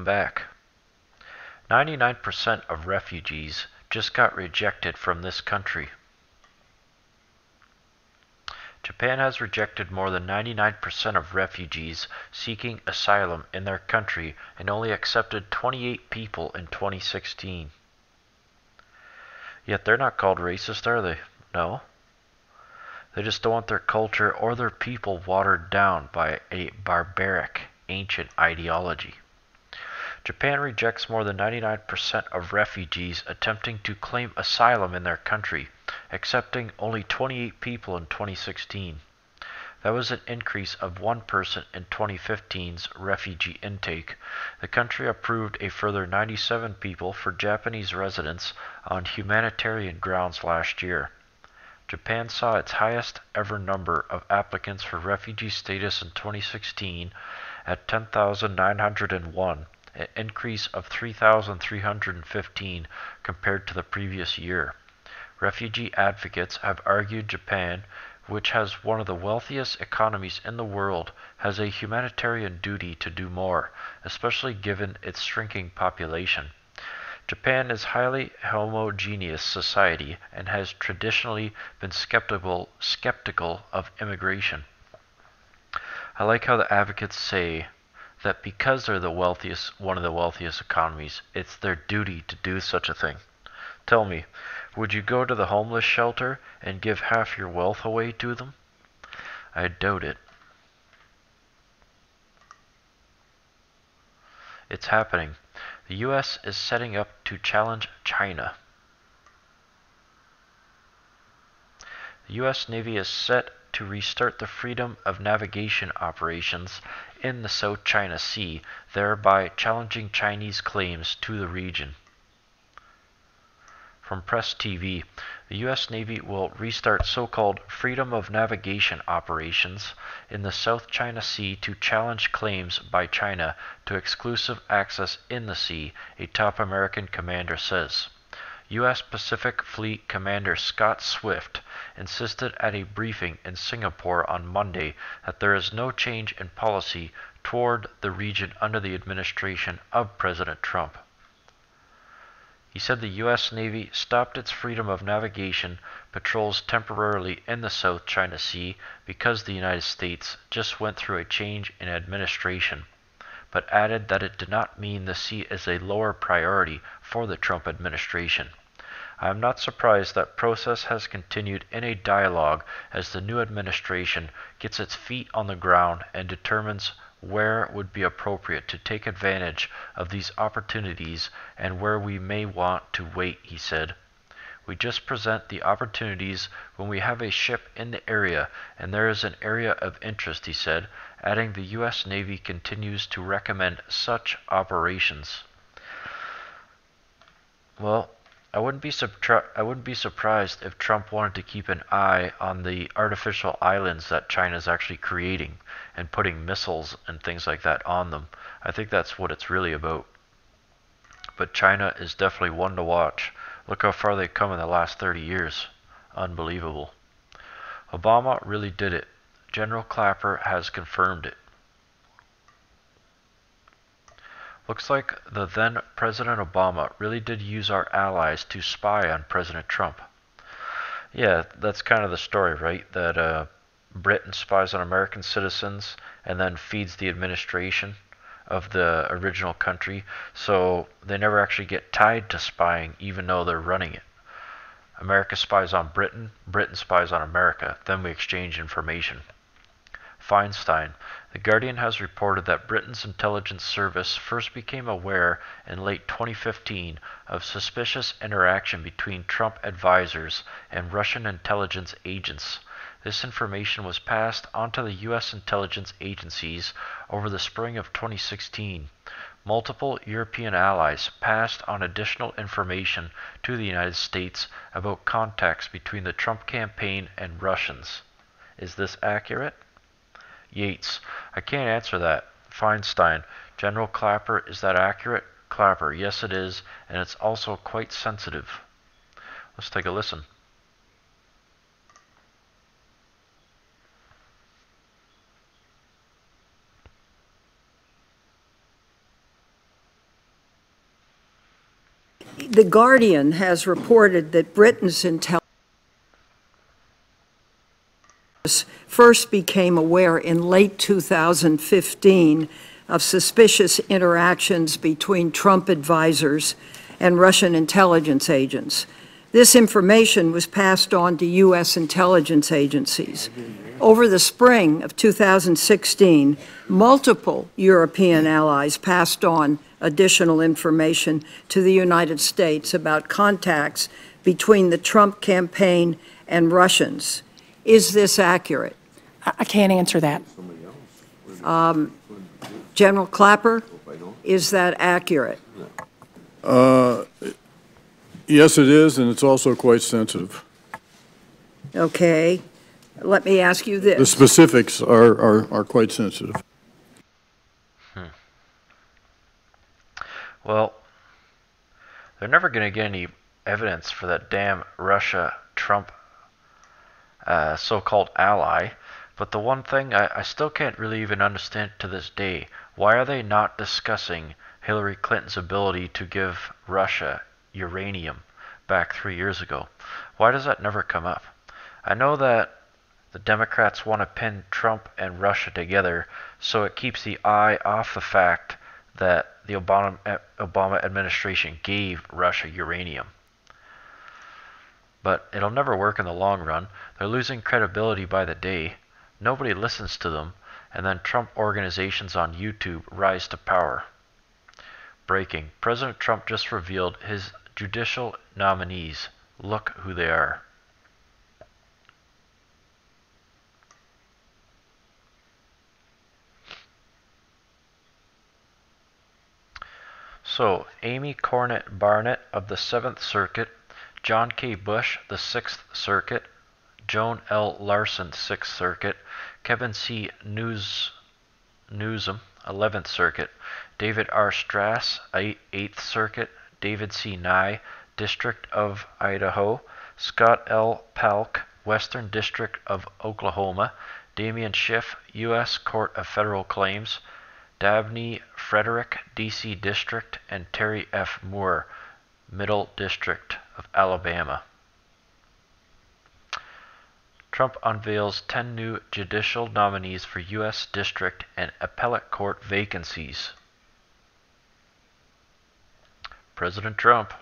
welcome back. 99% of refugees just got rejected from this country. Japan has rejected more than 99% of refugees seeking asylum in their country and only accepted 28 people in 2016. Yet they're not called racist, are they? No. They just don't want their culture or their people watered down by a barbaric, ancient ideology. Japan rejects more than 99% of refugees attempting to claim asylum in their country, accepting only 28 people in 2016. That was an increase of 1 person in 2015's refugee intake. The country approved a further 97 people for Japanese residents on humanitarian grounds last year. Japan saw its highest ever number of applicants for refugee status in 2016 at 10,901, an increase of 3,315 compared to the previous year. Refugee advocates have argued Japan, which has one of the wealthiest economies in the world, has a humanitarian duty to do more, especially given its shrinking population. Japan is a highly homogeneous society and has traditionally been skeptical of immigration. I like how the advocates say that because they're one of the wealthiest economies, it's their duty to do such a thing. Tell me, would you go to the homeless shelter and give half your wealth away to them? I doubt it. It's happening. The U.S. is setting up to challenge China. The U.S. Navy is set to restart the freedom of navigation operations in the South China Sea, thereby challenging Chinese claims to the region. From Press TV, the U.S. Navy will restart so-called freedom of navigation operations in the South China Sea to challenge claims by China to exclusive access in the sea, a top American commander says. U.S. Pacific Fleet Commander Scott Swift insisted at a briefing in Singapore on Monday that there is no change in policy toward the region under the administration of President Trump. He said the U.S. Navy stopped its freedom of navigation patrols temporarily in the South China Sea because the United States just went through a change in administration, but added that it did not mean the sea is a lower priority for the Trump administration. I am not surprised that process has continued in a dialogue as the new administration gets its feet on the ground and determines where would be appropriate to take advantage of these opportunities and where we may want to wait, he said. We just present the opportunities when we have a ship in the area and there is an area of interest, he said, adding the U.S. Navy continues to recommend such operations. Well, I wouldn't be surprised if Trump wanted to keep an eye on the artificial islands that China is actually creating and putting missiles and things like that on them. I think that's what it's really about. But China is definitely one to watch. Look how far they've come in the last 30 years. Unbelievable. Obama really did it. General Clapper has confirmed it. Looks like the then President Obama really did use our allies to spy on President Trump. Yeah, that's kind of the story, right? That Britain spies on American citizens and then feeds the administration of the original country, so they never actually get tied to spying even though they're running it. America spies on Britain, Britain spies on America, then we exchange information. Feinstein. The Guardian has reported that Britain's intelligence service first became aware in late 2015 of suspicious interaction between Trump advisors and Russian intelligence agents. This information was passed on to the U.S. intelligence agencies over the spring of 2016. Multiple European allies passed on additional information to the United States about contacts between the Trump campaign and Russians. Is this accurate? Yates. I can't answer that. Feinstein. General Clapper, is that accurate? Clapper. Yes, it is, and it's also quite sensitive. Let's take a listen. The Guardian has reported that Britain's intelligence first became aware in late 2015 of suspicious interactions between Trump advisors and Russian intelligence agents. This information was passed on to U.S. intelligence agencies. Over the spring of 2016, multiple European allies passed on additional information to the United States about contacts between the Trump campaign and Russians. Is this accurate? I can't answer that. General Clapper, is that accurate? Yes, it is, and it's also quite sensitive. Okay. Let me ask you this. The specifics are quite sensitive. Well, they're never going to get any evidence for that damn Russia-Trump so-called ally. But the one thing I still can't really even understand to this day, why are they not discussing Hillary Clinton's ability to give Russia uranium back 3 years ago? Why does that never come up? I know that the Democrats want to pin Trump and Russia together so it keeps the eye off the fact that the Obama administration gave Russia uranium. But it'll never work in the long run. They're losing credibility by the day. Nobody listens to them, and then Trump organizations on YouTube rise to power. Breaking. President Trump just revealed his judicial nominees. Look who they are. So, Amy Cornett Barnett of the 7th Circuit, John K. Bush, the 6th Circuit, Joan L. Larson, 6th Circuit, Kevin C. Newsom, 11th Circuit, David R. Strass, 8th Circuit, David C. Nye, District of Idaho, Scott L. Palk, Western District of Oklahoma, Damian Schiff, U.S. Court of Federal Claims, Dabney Frederick, D.C. District, and Terry F. Moore, Middle District of Alabama. Trump unveils 10 new judicial nominees for U.S. District and Appellate Court vacancies. President Trump.